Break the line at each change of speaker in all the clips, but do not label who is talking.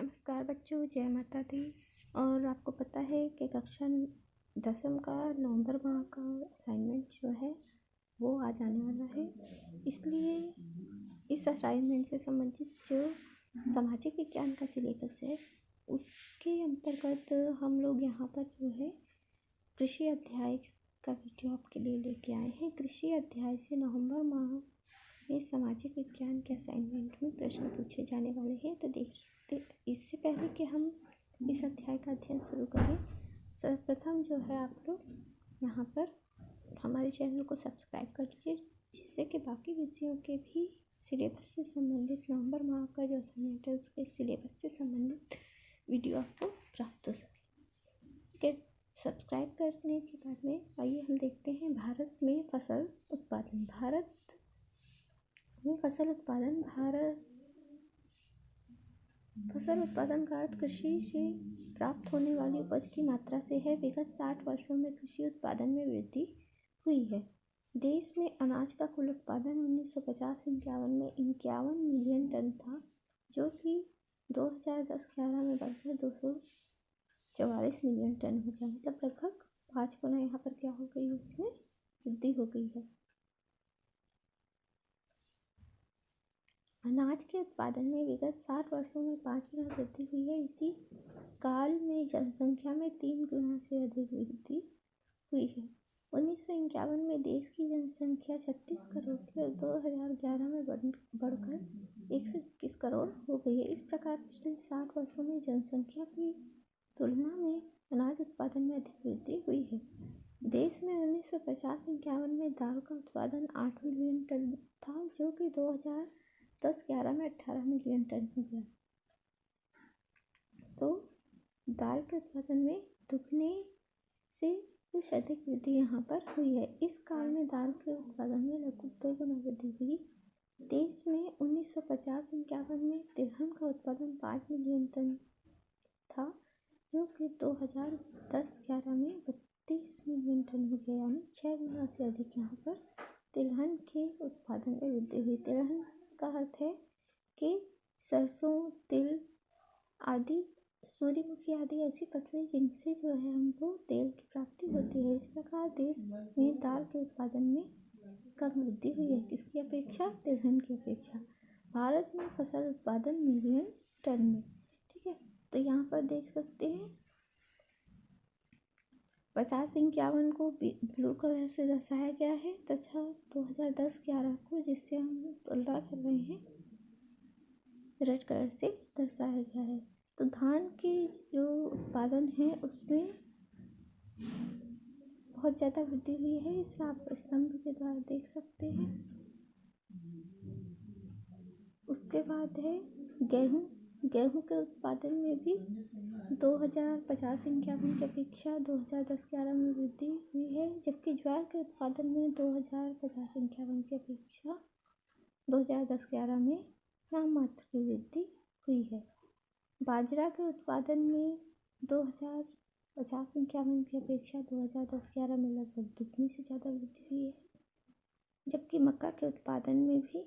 नमस्कार बच्चों, जय माता दी। और आपको पता है कि कक्षा 10वीं का नवंबर माह का असाइनमेंट जो है वो आज आने वाला है। इसलिए इस असाइनमेंट से संबंधित जो सामाजिक विज्ञान का सिलेबस है उसके अंतर्गत हम लोग यहाँ पर जो है कृषि अध्याय का वीडियो आपके लिए लेके आए हैं। कृषि अध्याय से नवंबर माह में सामाजिक विज्ञान के असाइनमेंट में प्रश्न पूछे जाने वाले हैं। तो देखिए, इससे पहले कि हम इस अध्याय का अध्ययन शुरू करें, सर्वप्रथम जो है आप लोग यहाँ पर हमारे चैनल को सब्सक्राइब कर लीजिए, जिससे कि बाकी विषयों के भी सिलेबस से संबंधित नवंबर माह का जो असाइनमेंट है उसके सिलेबस से संबंधित वीडियो आपको प्राप्त हो सके। ठीक है, सब्सक्राइब करने के बाद में आइए हम देखते हैं भारत में फसल उत्पादन। भारत में फसल उत्पादन का अर्थ कृषि से प्राप्त होने वाली उपज की मात्रा से है। विगत 60 वर्षों में कृषि उत्पादन में वृद्धि हुई है। देश में अनाज का कुल उत्पादन 1950-51 में 51 मिलियन टन था, जो कि 2010-11 में बढ़कर 244 मिलियन टन हो गया। मतलब लगभग 5 गुना यहाँ पर क्या हो गई है, उसमें वृद्धि हो गई है। अनाज के उत्पादन में विगत 60 वर्षों में 5 गुना वृद्धि हुई है। इसी काल में जनसंख्या में 3 गुना से अधिक वृद्धि हुई है। 1951 में देश की जनसंख्या 36 करोड़ थी और 2011 में बढ़कर 121 करोड़ हो गई है। इस प्रकार पिछले 60 वर्षों में जनसंख्या की तुलना में अनाज उत्पादन में अधिक वृद्धि हुई है। देश में 1950-51 में दाल का उत्पादन 8 मिलियन टन था, जो कि 2010-11 में 18 मिलियन टन हो गया। तो दाल के उत्पादन में दुगने से कुछ अधिक वृद्धि यहाँ पर हुई है। इस काल में दाल के उत्पादन में लगभग 2 गुना वृद्धि हुई। देश में 1950-51 में तिलहन का उत्पादन 5 मिलियन टन था, जो कि 2010-11 में 32 मिलियन टन हो गया, यानी 6 गुना से अधिक यहाँ पर तिलहन के उत्पादन में वृद्धि हुई। तिलहन का अर्थ है कि सरसों, तिल आदि, सूर्यमुखी आदि ऐसी फसलें जिनसे जो है हमको तेल की प्राप्ति होती है। इस प्रकार देश में दाल के उत्पादन में कम वृद्धि हुई है। किसकी अपेक्षा? तिलहन की अपेक्षा। भारत में फसल उत्पादन मिलियन टन में। ठीक है, तो यहाँ पर देख सकते हैं 50-51 को ब्लू कलर से दर्शाया गया है तथा 2010-11 को, जिससे हम तुलना कर रहे हैं, रेड कलर से दर्शाया गया है। तो धान की जो उत्पादन है उसमें बहुत ज़्यादा वृद्धि हुई है। इसे आप स्तंभ के द्वारा देख सकते हैं। उसके बाद है गेहूँ के उत्पादन में भी 2050-51 की अपेक्षा 2010-11 में वृद्धि हुई है, जबकि ज्वार के उत्पादन में 2050-51 की अपेक्षा 2010-11 में नाममात्र की वृद्धि हुई है। बाजरा के उत्पादन में 2050-51 की अपेक्षा 2010-11 में लगभग दुगनी से ज़्यादा वृद्धि हुई है, जबकि मक्का के उत्पादन में भी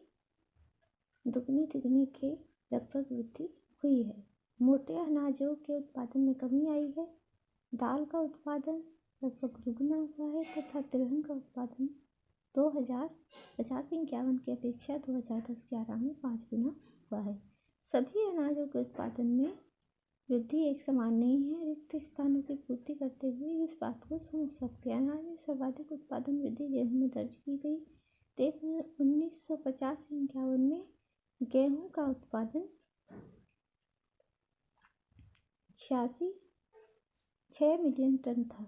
दुगनी तिगुनी के लगभग वृद्धि हुई है। मोटे अनाजों के उत्पादन में कमी आई है। दाल का उत्पादन लगभग दुगना हुआ है तथा तिलहन का उत्पादन 2050-51 की अपेक्षा 2010-11 में 5 गुना हुआ है। सभी अनाजों के उत्पादन में वृद्धि एक समान नहीं है। रिक्त स्थानों की पूर्ति करते हुए इस बात को समझ सकते हैं। अनाज में सर्वाधिक उत्पादन वृद्धि गेहूं में दर्ज की गई। 1950-51 में गेहूं का उत्पादन 6 मिलियन टन था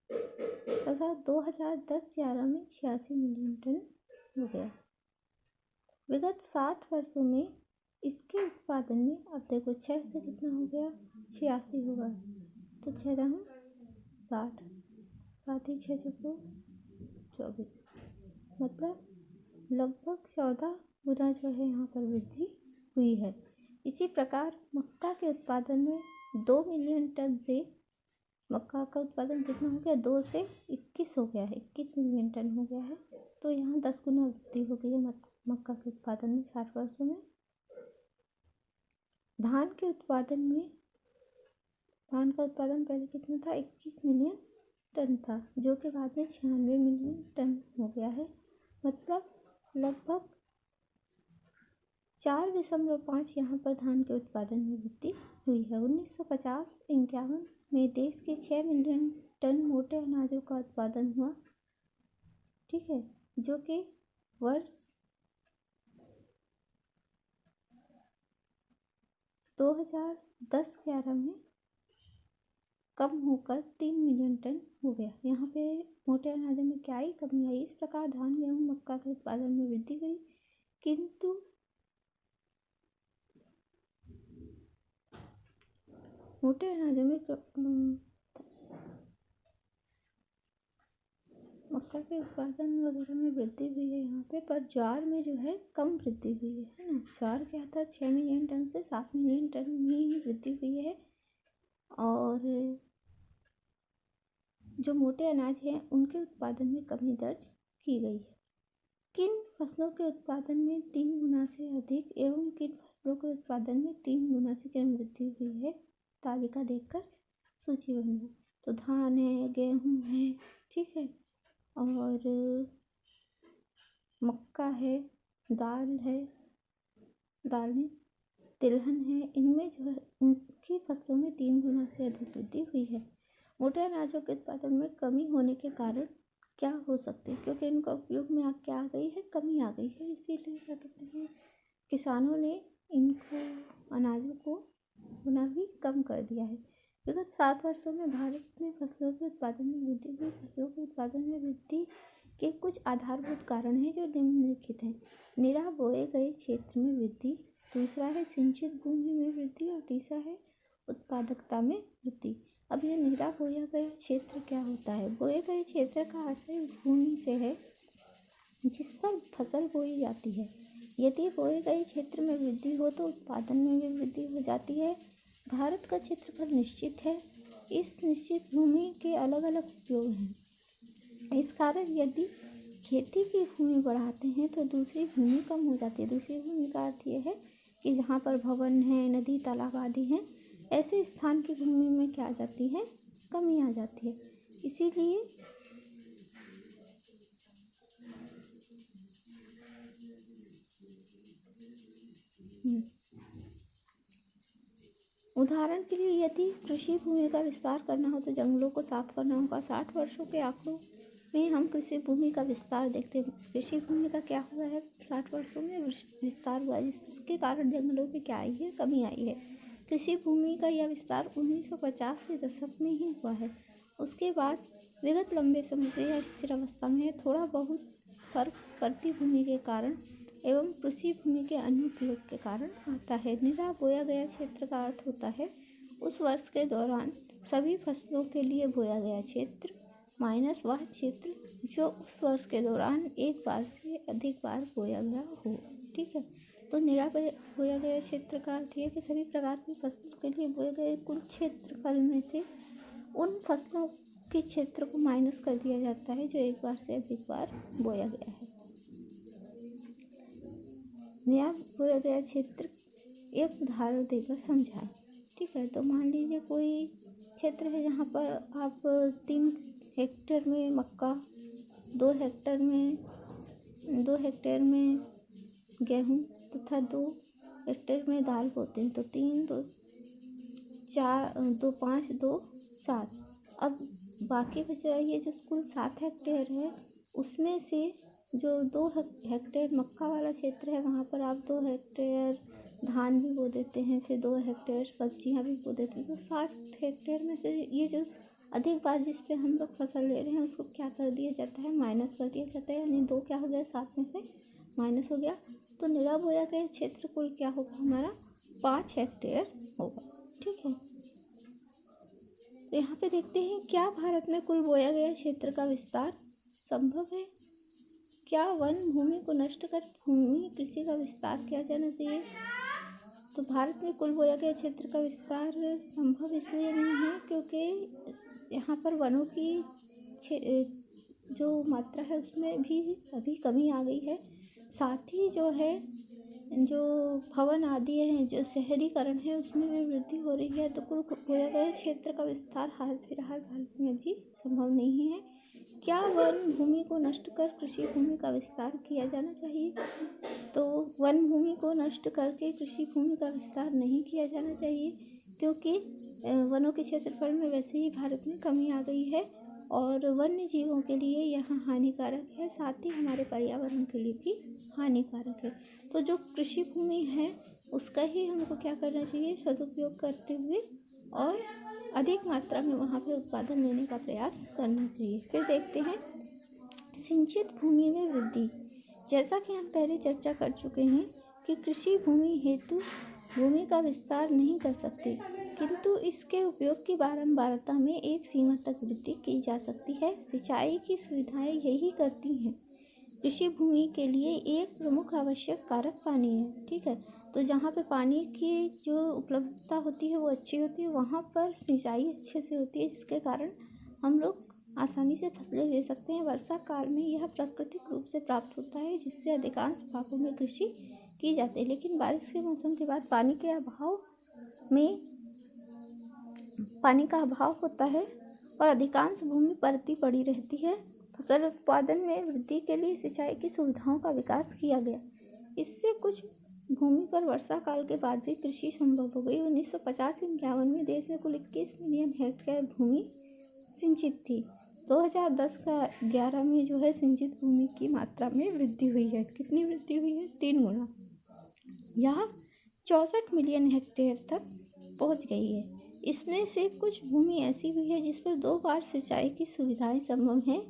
तथा 2010-11 में 86 मिलियन टन हो गया। विगत 60 वर्षों में इसके उत्पादन में, अब देखो 6 से कितना हो गया, 86 होगा, तो 6 दम 60, 6 चौको 24, मतलब लगभग 14 गुना जो है यहाँ पर वृद्धि हुई है। इसी प्रकार मक्का के उत्पादन में 2 मिलियन टन से मक्का का उत्पादन कितना हो गया, 2 से 21 हो गया है, 21 मिलियन टन हो गया है। तो यहाँ 10 गुना वृद्धि हो गई है मक्का के उत्पादन में 60 वर्षों में। धान का उत्पादन पहले कितना था? 21 मिलियन टन था, जो कि बाद में 96 मिलियन टन हो गया है। मतलब लगभग 4.5 यहाँ पर धान के उत्पादन में वृद्धि हुई है। 1950-51 में देश के 6 मिलियन टन मोटे अनाजों का उत्पादन हुआ, ठीक है, जो कि वर्ष 2010-11 में कम होकर 3 मिलियन टन हो गया। यहाँ पे मोटे अनाजों में क्या आई? कमी आई। इस प्रकार धान, गेहूँ, मक्का के उत्पादन में वृद्धि हुई, किंतु मोटे अनाजों में मक्का के उत्पादन वगैरह में वृद्धि हुई है यहाँ पे, पर ज्वार में जो है कम वृद्धि हुई है ना। ज्वार क्या था? 6 मिलियन टन से 7 मिलियन टन में ही वृद्धि हुई है। और जो मोटे अनाज हैं उनके उत्पादन में कमी दर्ज की गई है। किन फसलों के उत्पादन में 3 गुना से अधिक एवं किन फसलों के उत्पादन में 3 गुना से कम वृद्धि हुई है? तालिका देखकर सूची बनाएं। तो धान है, गेहूँ है, ठीक है, और मक्का है, दालें, तिलहन है, इनमें जो है इनकी फसलों में 3 गुना से अधिक वृद्धि हुई है। मोटे अनाजों के उत्पादन में कमी होने के कारण क्या हो सकते हैं? क्योंकि इनका उपयोग में क्या आ गई है? कमी आ गई है। इसीलिए क्या कहते हैं, किसानों ने इनको अनाजों को होना भी कम कर दिया है। विगत 7 वर्षों में भारत में फसलों के उत्पादन में वृद्धि हुई। फसलों के उत्पादन में वृद्धि के कुछ आधारभूत कारण हैं जो निम्नलिखित हैं। निराह बोए गए क्षेत्र में वृद्धि, दूसरा है सिंचित भूमि में वृद्धि, और तीसरा है उत्पादकता में वृद्धि। अब ये निराह बोया गया क्षेत्र क्या होता है? बोए गए क्षेत्र का आशय भूमि से है जिस पर फसल बोई जाती है। यदि बोए गए क्षेत्र में वृद्धि हो तो उत्पादन में भी वृद्धि हो जाती है। भारत का क्षेत्रफल निश्चित है। इस निश्चित भूमि के अलग अलग उपयोग हैं। इस कारण यदि खेती की भूमि बढ़ाते हैं तो दूसरी भूमि कम हो जाती है। दूसरी भूमि का अर्थ यह है कि जहाँ पर भवन है, नदी, तालाब आदि हैं, ऐसे स्थान की भूमि में क्या आ जाती है? कमी आ जाती है। इसीलिए उदाहरण के लिए यदि कृषि भूमि का विस्तार करना हो तो जंगलों को साफ करना होगा। 60 वर्षों के आंकड़ों में हम कृषि भूमि का विस्तार देखते हैं। कृषि भूमि का क्या हुआ है? 60 वर्षों में विस्तार हुआ, जिसके कारण जंगलों की क्या आई है? कमी आई है। कृषि भूमि का यह विस्तार 1950 के दशक में ही हुआ है। उसके बाद विगत लंबे समय से यह स्थिर अवस्था में है। थोड़ा बहुत फर्क बढ़ती भूमि के कारण एवं कृषि भूमि के अनुप्रयोग के कारण आता है। निराह बोया गया क्षेत्र का अर्थ होता है उस वर्ष के दौरान सभी फसलों के लिए बोया गया क्षेत्र माइनस वह क्षेत्र जो उस वर्ष के दौरान एक बार से अधिक बार बोया गया हो, ठीक है। तो निराह बोया गया क्षेत्र का अर्थ है कि सभी प्रकार की फसलों के लिए बोए गए कुल क्षेत्रफल में से उन फसलों के क्षेत्र को माइनस कर दिया जाता है जो एक बार से अधिक बार बोया गया है। निराह बोया गया क्षेत्र एक उदाहरण देकर समझाएं, ठीक है। तो मान लीजिए कोई क्षेत्र है जहाँ पर आप 3 हेक्टेयर में मक्का, 2 हेक्टेयर में गेहूँ तथा 2 हेक्टेयर में दाल बोते हैं। तो 3, 2, 4, 2, 5, 2, 7। अब बाकी बचा ये जो कुल 7 हेक्टेयर है उसमें से जो 2 हेक्टेयर मक्का वाला क्षेत्र है वहाँ पर आप 2 हेक्टेयर धान भी बो देते हैं, फिर 2 हेक्टेयर सब्जियाँ भी बो देते हैं। तो 60 हेक्टेयर में से ये जो अधिक बार जिस पे हम लोग फसल ले रहे हैं उसको क्या कर दिया जाता है? माइनस कर दिया जाता है। यानी 2 क्या हो गया? 7 में से माइनस हो गया। तो निराह बोया गया क्षेत्र कुल क्या होगा? हमारा 5 हेक्टेयर होगा, ठीक है। तो यहाँ पे देखते हैं क्या भारत में कुल बोया गया क्षेत्र का विस्तार संभव है? क्या वन भूमि को नष्ट कर भूमि कृषि का विस्तार किया जाना चाहिए? तो भारत में कुल बोया गया क्षेत्र का विस्तार संभव इसलिए नहीं है क्योंकि यहाँ पर वनों की जो मात्रा है उसमें भी अभी कमी आ गई है। साथ ही जो है जो भवन आदि हैं, जो शहरीकरण है उसमें भी वृद्धि हो रही है। तो कुल खोए गए क्षेत्र का विस्तार हाल फिलहाल भारत में भी संभव नहीं है। क्या वन भूमि को नष्ट कर कृषि भूमि का विस्तार किया जाना चाहिए? तो वन भूमि को नष्ट करके कृषि भूमि का विस्तार नहीं किया जाना चाहिए, क्योंकि वनों के क्षेत्रफल में वैसे ही भारत में कमी आ गई है और वन्य जीवों के लिए यह हानिकारक है, साथ ही हमारे पर्यावरण के लिए भी हानिकारक है। तो जो कृषि भूमि है उसका ही हमको क्या करना चाहिए, सदुपयोग करते हुए और अधिक मात्रा में वहाँ पे उत्पादन लेने का प्रयास करना चाहिए। फिर देखते हैं सिंचित भूमि में वृद्धि। जैसा कि हम पहले चर्चा कर चुके हैं कि कृषि भूमि हेतु भूमि का विस्तार नहीं कर सकते, किंतु इसके उपयोग की बारंबारता में एक सीमा तक वृद्धि की जा सकती है। सिंचाई की सुविधाएं यही करती हैं। कृषि भूमि के लिए एक प्रमुख आवश्यक कारक पानी है, ठीक है। तो जहाँ पे पानी की जो उपलब्धता होती है वो अच्छी होती है, वहाँ पर सिंचाई अच्छे से होती है, जिसके कारण हम लोग आसानी से फसलें ले सकते हैं। वर्षा काल में यह प्राकृतिक रूप से प्राप्त होता है, जिससे अधिकांश भागों में कृषि की जाती है। लेकिन बारिश के मौसम के बाद पानी का अभाव होता है और अधिकांश भूमि परती पड़ी रहती है। फसल उत्पादन में वृद्धि के लिए सिंचाई की सुविधाओं का विकास किया गया। इससे कुछ भूमि पर वर्षा काल के बाद भी कृषि संभव हो गई। 1950-51 में देश में कुल 21 मिलियन हेक्टेयर भूमि सिंचित थी। 2010-11 में जो है सिंचित भूमि की मात्रा में वृद्धि हुई है। कितनी वृद्धि हुई है? 3 गुना। यह 64 मिलियन हेक्टेयर तक पहुंच गई है। इसमें से कुछ भूमि ऐसी हुई है जिस पर 2 बार सिंचाई की सुविधाएं संभव हैं।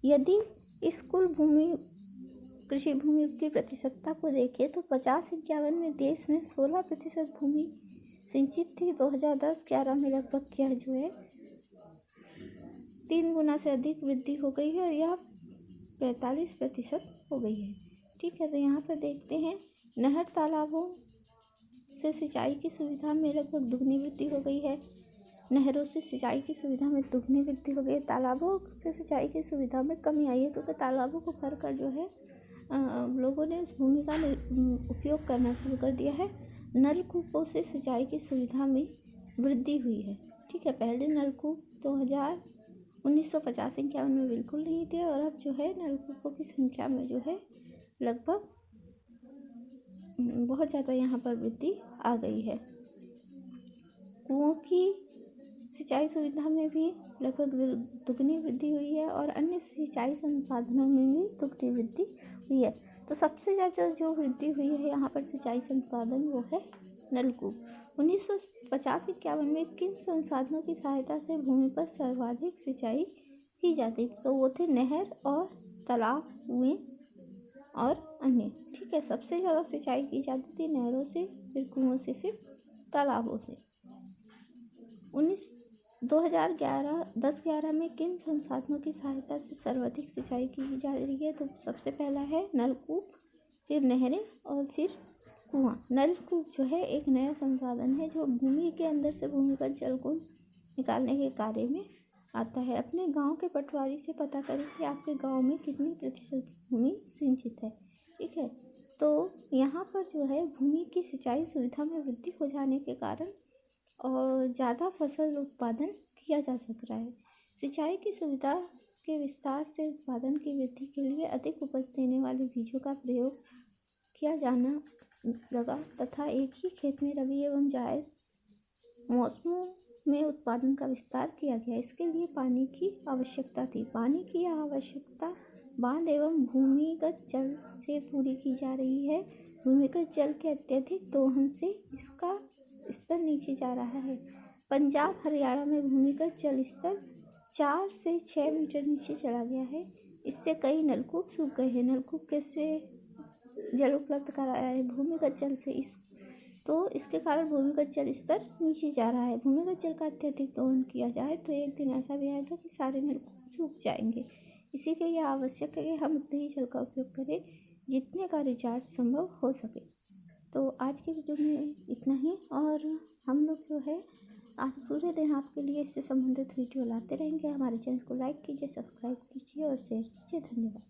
यदि इस कुल कृषि भूमि की प्रतिशतता को देखें तो 50-51 में देश में 16% भूमि सिंचित थी। 2010-11 में लगभग क्या जो है 3 गुना से अधिक वृद्धि हो गई है और यह 45% हो गई है, ठीक है। तो यहाँ पर देखते हैं नहर तालाबों से सिंचाई की सुविधा में लगभग दुगनी वृद्धि हो गई है। नहरों से सिंचाई की सुविधा में दुगनी वृद्धि हो गई है। तालाबों से सिंचाई की सुविधा में कमी आई है, क्योंकि तालाबों को भरकर जो है लोगों ने उस भूमि का उपयोग करना शुरू कर दिया है। नलकूपों से सिंचाई की सुविधा में वृद्धि हुई है, ठीक है। पहले नलकूप 1950-51 में बिल्कुल नहीं थे और अब जो है नलकूपों की संख्या में जो है लगभग बहुत ज़्यादा यहाँ पर वृद्धि आ गई है। कुओं की सिंचाई सुविधा में भी लगभग दुगनी वृद्धि हुई है और अन्य सिंचाई संसाधनों में भी दुगनी वृद्धि हुई है। तो सबसे ज़्यादा जो वृद्धि हुई है यहाँ पर सिंचाई संसाधन वो है नलकूप। 1950-51 में किन संसाधनों की सहायता से भूमि पर सर्वाधिक सिंचाई की जाती थी? तो वो थे नहर और तालाब, कुएं और अन्य, ठीक है। सबसे ज़्यादा सिंचाई की जाती थी नहरों से, फिर कुओं से, फिर तालाबों से। 2010-11 में किन संसाधनों की सहायता से सर्वाधिक सिंचाई की जा रही है? तो सबसे पहला है नलकूप, फिर नहरें और फिर कुआं। नलकूप जो है एक नया संसाधन है जो भूमि के अंदर से भूमिगत जल को निकालने के कार्य में आता है। अपने गांव के पटवारी से पता करें कि आपके गांव में कितनी प्रतिशत भूमि सिंचित है, ठीक है। तो यहाँ पर जो है भूमि की सिंचाई सुविधा में वृद्धि हो जाने के कारण और ज़्यादा फसल उत्पादन किया जा सक रहा है। सिंचाई की सुविधा के विस्तार से उत्पादन की वृद्धि के लिए अधिक उपज देने वाले बीजों का प्रयोग किया जाना लगा तथा एक ही खेत में रबी एवं जायद मौसमों में उत्पादन का विस्तार किया गया। इसके लिए पानी की आवश्यकता थी। पानी की यह आवश्यकता बांध एवं भूमिगत जल से पूरी की जा रही है। भूमिगत जल के अत्यधिक दोहन से इसका स्तर नीचे जा रहा है। पंजाब हरियाणा में भूमिगत जल स्तर 4 से 6 मीटर नीचे चला गया है। इससे कई नलकूप सूख गए हैं। नलकूप कैसे जल उपलब्ध कराया है? भूमिगत जल से। तो इसके कारण भूमिगत जल स्तर नीचे जा रहा है। भूमिगत जल का अत्यधिक दोहन किया जाए तो एक दिन ऐसा भी आएगा कि सारे नलकूप सूख जाएंगे। इसीलिए यह आवश्यक है कि हम उतने ही जल का उपयोग करें जितने का रिचार्ज संभव हो सके। तो आज की वीडियो में इतना ही और हम लोग जो है आज पूरे दिन आपके लिए इससे संबंधित वीडियो लाते रहेंगे। हमारे चैनल को लाइक कीजिए, सब्सक्राइब कीजिए और शेयर कीजिए। धन्यवाद।